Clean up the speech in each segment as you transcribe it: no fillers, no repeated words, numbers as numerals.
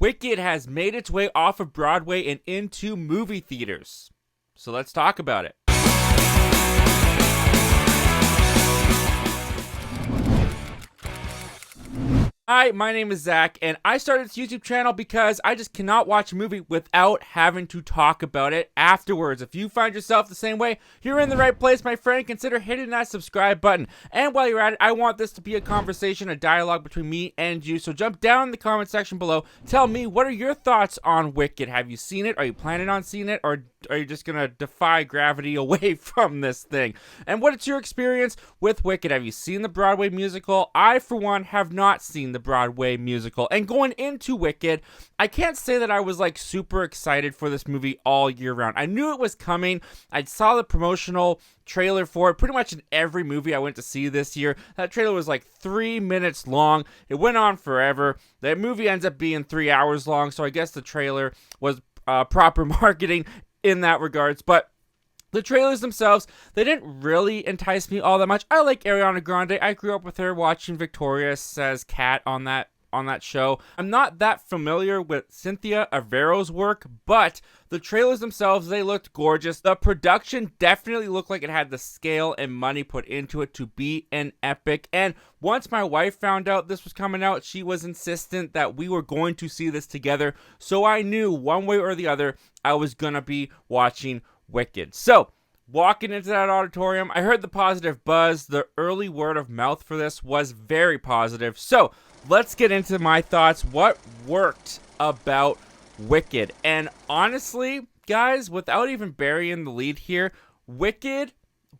Wicked has made its way off of Broadway and into movie theaters. So let's talk about it. Hi, my name is Zach, and I started this YouTube channel because I just cannot watch a movie without having to talk about it afterwards. If you find yourself the same way, you're in the right place, my friend. Consider hitting that subscribe button. And while you're at it, I want this to be a conversation, a dialogue between me and you. So jump down in the comment section below. Tell me, what are your thoughts on Wicked? Have you seen it? Are you planning on seeing it? Or are you just going to defy gravity away from this thing? And what is your experience with Wicked? Have you seen the Broadway musical? I, for one, have not seen the Broadway musical. And going into Wicked, I can't say that I was like super excited for this movie all year round. I knew it was coming. I saw the promotional trailer for it pretty much in every movie I went to see this year. That trailer was like 3 minutes long. It went on forever. The movie ends up being 3 hours long, so I guess the trailer was proper marketing in that regards. But the trailers themselves, they didn't really entice me all that much. I like Ariana Grande. I grew up with her watching Victorious as Kat on that show. I'm not that familiar with Cynthia Erivo's work, but the trailers themselves, they looked gorgeous. The production definitely looked like it had the scale and money put into it to be an epic. And once my wife found out this was coming out, she was insistent that we were going to see this together. So I knew one way or the other, I was gonna be watching Wicked. So, walking into that auditorium, I heard the positive buzz. The early word of mouth for this was very positive. So, let's get into my thoughts. What worked about Wicked? And honestly, guys, without even burying the lead here, Wicked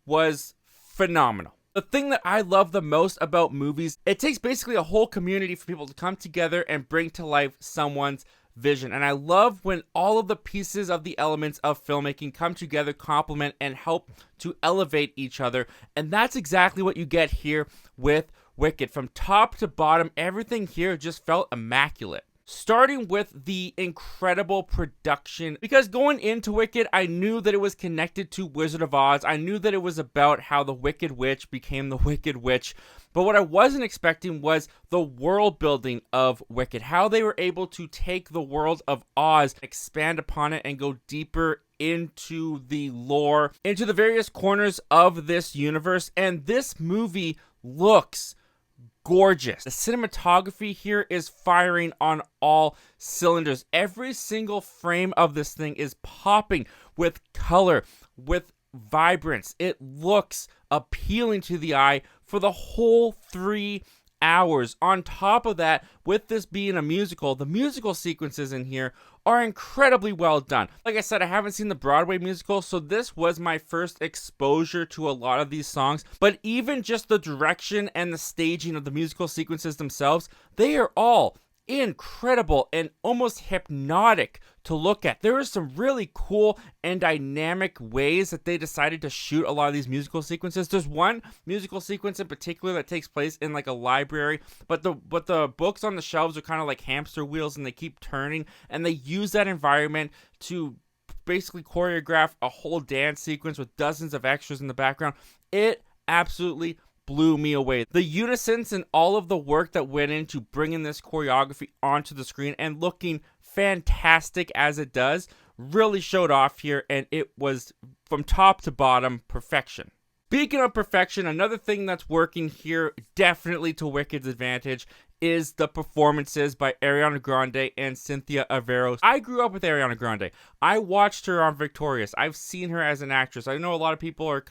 was phenomenal. The thing that I love the most about movies, it takes basically a whole community for people to come together and bring to life someone's vision. And I love when all of the pieces of the elements of filmmaking come together, complement, and help to elevate each other. And that's exactly what you get here with Wicked. From top to bottom, everything here just felt immaculate. Starting with the incredible production, because going into Wicked, I knew that it was connected to Wizard of Oz. I knew that it was about how the Wicked Witch became the Wicked Witch. But what I wasn't expecting was the world building of Wicked, how they were able to take the world of Oz, expand upon it, and go deeper into the lore, into the various corners of this universe. And this movie looks gorgeous. The cinematography here is firing on all cylinders. Every single frame of this thing is popping with color, with vibrance. It looks appealing to the eye for the whole 3 hours. On top of that, with this being a musical, the musical sequences in here are incredibly well done. Like I said, I haven't seen the Broadway musical, so this was my first exposure to a lot of these songs. But even just the direction and the staging of the musical sequences themselves, they are all incredible and almost hypnotic to look at. There are some really cool and dynamic ways that they decided to shoot a lot of these musical sequences. There's one musical sequence in particular that takes place in like a library, but the books on the shelves are kind of like hamster wheels and they keep turning, and they use that environment to basically choreograph a whole dance sequence with dozens of extras in the background. It absolutely blew me away. The unisons and all of the work that went into bringing this choreography onto the screen and looking fantastic as it does really showed off here, and it was from top to bottom perfection. Speaking of perfection, another thing that's working here definitely to Wicked's advantage is the performances by Ariana Grande and Cynthia Erivo. I grew up with Ariana Grande. I watched her on Victorious. I've seen her as an actress. I know a lot of people are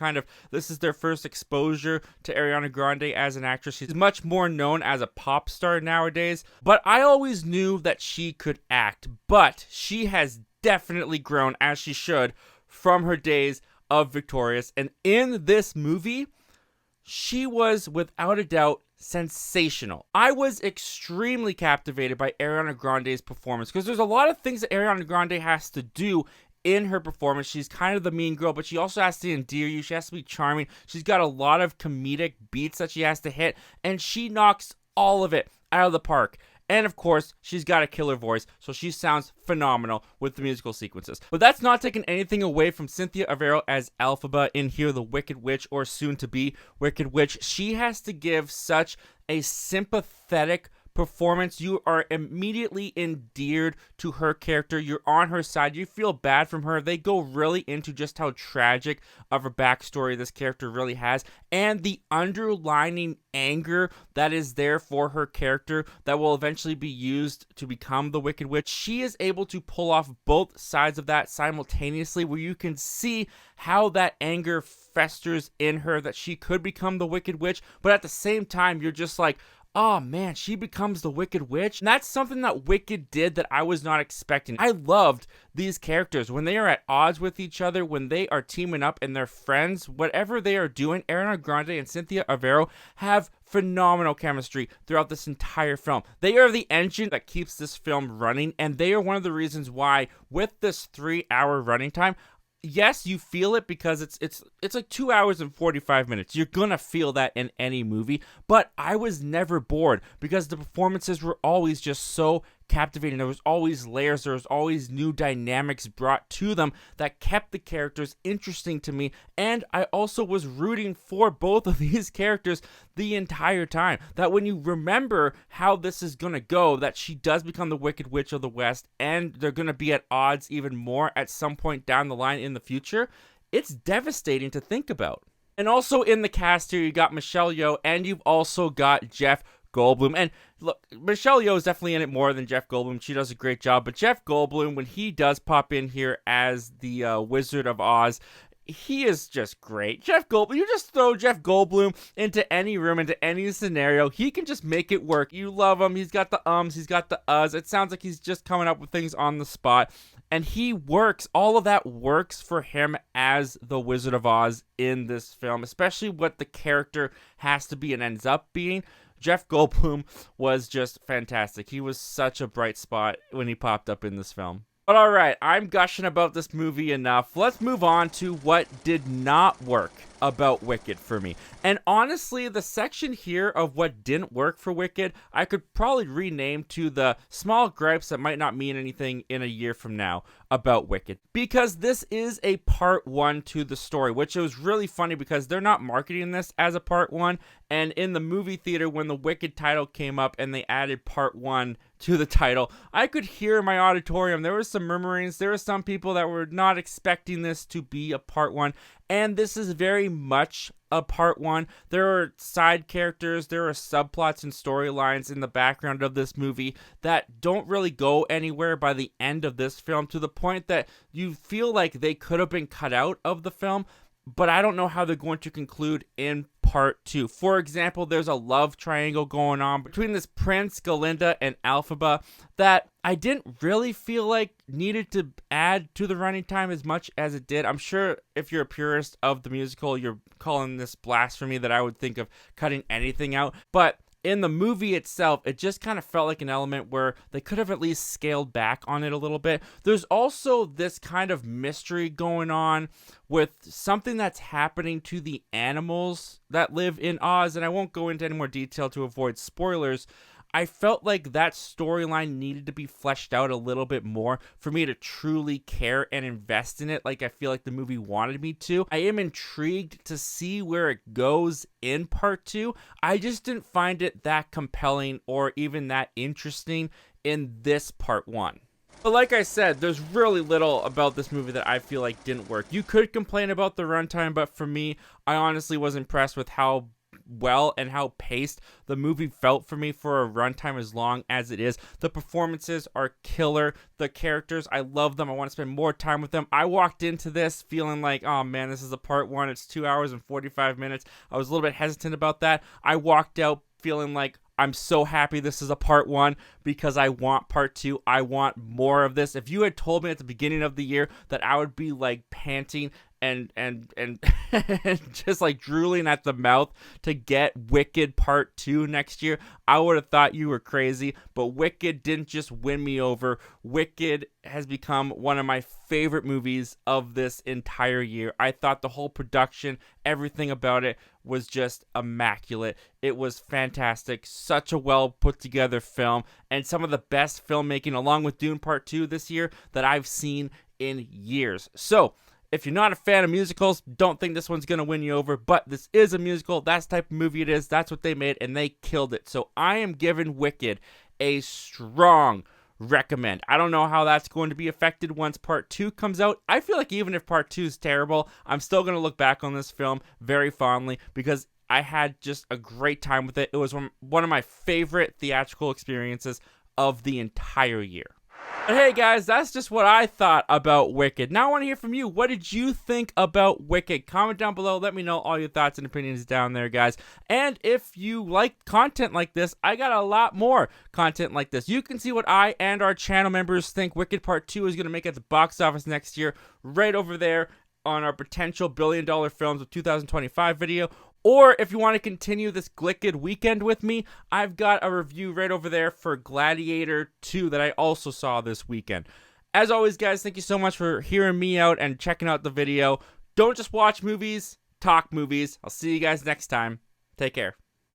this is their first exposure to Ariana Grande as an actress. She's much more known as a pop star nowadays, but I always knew that she could act. But she has definitely grown, as she should, from her days of Victorious. And in this movie, she was without a doubt sensational. I was extremely captivated by Ariana Grande's performance, because there's a lot of things that Ariana Grande has to do in her performance. She's kind of the mean girl, but she also has to endear you. She has to be charming. She's got a lot of comedic beats that she has to hit, and she knocks all of it out of the park. And of course, she's got a killer voice, so she sounds phenomenal with the musical sequences. But that's not taking anything away from Cynthia Erivo as Elphaba in here, the Wicked Witch, or soon to be Wicked Witch. She has to give such a sympathetic performance. You are immediately endeared to her character. You're on her side. You feel bad from her. They go really into just how tragic of a backstory this character really has, and the underlining anger that is there for her character that will eventually be used to become the Wicked Witch. She is able to pull off both sides of that simultaneously, where you can see how that anger festers in her that she could become the Wicked Witch, but at the same time, you're just like, oh man, she becomes the Wicked Witch. And that's something that Wicked did that I was not expecting. I loved these characters when they are at odds with each other, when they are teaming up and they're friends, whatever they are doing. Ariana Grande and Cynthia Erivo have phenomenal chemistry throughout this entire film. They are the engine that keeps this film running, and they are one of the reasons why, with this 3-hour running time, yes, you feel it because it's like 2 hours and 45 minutes. You're gonna feel that in any movie, but I was never bored because the performances were always just so captivating. There was always layers, there was always new dynamics brought to them that kept the characters interesting to me, and I also was rooting for both of these characters the entire time. That when you remember how this is gonna go, that she does become the Wicked Witch of the West, and they're gonna be at odds even more at some point down the line in the future, it's devastating to think about. And also in the cast here, you got Michelle Yeoh, and you've also got Jeff Goldblum. And look, Michelle Yeoh is definitely in it more than Jeff Goldblum. She does a great job. But Jeff Goldblum, when he does pop in here as the Wizard of Oz, he is just great. Jeff Goldblum, you just throw Jeff Goldblum into any room, into any scenario, he can just make it work. You love him. He's got the ums, he's got the uhs. It sounds like he's just coming up with things on the spot. And he works, all of that works for him as the Wizard of Oz in this film, especially what the character has to be and ends up being. Jeff Goldblum was just fantastic. He was such a bright spot when he popped up in this film. But alright, I'm gushing about this movie enough. Let's move on to what did not work about Wicked for me. And honestly, the section here of what didn't work for Wicked, I could probably rename to the small gripes that might not mean anything in a year from now about Wicked. Because this is a part 1 to the story, which was really funny because they're not marketing this as a part 1. And in the movie theater, when the Wicked title came up and they added part 1 to the title, I could hear in my auditorium, there was some murmurings. There were some people that were not expecting this to be a part 1. And this is very much a part 1. There are side characters, there are subplots and storylines in the background of this movie that don't really go anywhere by the end of this film, to the point that you feel like they could have been cut out of the film, but I don't know how they're going to conclude in part 2. For example, there's a love triangle going on between this prince, Glinda, and Elphaba that I didn't really feel like needed to add to the running time as much as it did. I'm sure if you're a purist of the musical, you're calling this blasphemy that I would think of cutting anything out, but in the movie itself, it just kind of felt like an element where they could have at least scaled back on it a little bit. There's also this kind of mystery going on with something that's happening to the animals that live in Oz, and I won't go into any more detail to avoid spoilers. I felt like that storyline needed to be fleshed out a little bit more for me to truly care and invest in it like I feel like the movie wanted me to. I am intrigued to see where it goes in part 2. I just didn't find it that compelling or even that interesting in this part 1. But like I said, there's really little about this movie that I feel like didn't work. You could complain about the runtime, but for me, I honestly was impressed with how well and how paced the movie felt for me for a runtime as long as it is. The performances are killer. The characters, I love them. I want to spend more time with them. I walked into this feeling like, oh man, this is a part 1. It's 2 hours and 45 minutes. I was a little bit hesitant about that. I walked out feeling like, I'm so happy this is a part 1 because I want part 2. I want more of this. If you had told me at the beginning of the year that I would be like panting and just like drooling at the mouth to get Wicked Part 2 next year, I would have thought you were crazy. But Wicked didn't just win me over. Wicked has become one of my favorite movies of this entire year. I thought the whole production, everything about it was just immaculate. It was fantastic. Such a well put together film, and some of the best filmmaking along with Dune Part 2 this year that I've seen in years. So If you're not a fan of musicals, don't think this one's going to win you over, but this is a musical. That's the type of movie it is. That's what they made, and they killed it. So I am giving Wicked a strong recommend. I don't know how that's going to be affected once part 2 comes out. I feel like even if part 2 is terrible, I'm still going to look back on this film very fondly because I had just a great time with it. It was one of my favorite theatrical experiences of the entire year. But hey guys, that's just what I thought about Wicked. Now I want to hear from you. What did you think about Wicked? Comment down below. Let me know all your thoughts and opinions down there, guys. And if you like content like this, I got a lot more content like this. You can see what I and our channel members think Wicked Part 2 is going to make at the box office next year right over there on our potential billion-dollar films of 2025 video. Or if you want to continue this Glicked weekend with me, I've got a review right over there for Gladiator 2 that I also saw this weekend. As always, guys, thank you so much for hearing me out and checking out the video. Don't just watch movies, talk movies. I'll see you guys next time. Take care.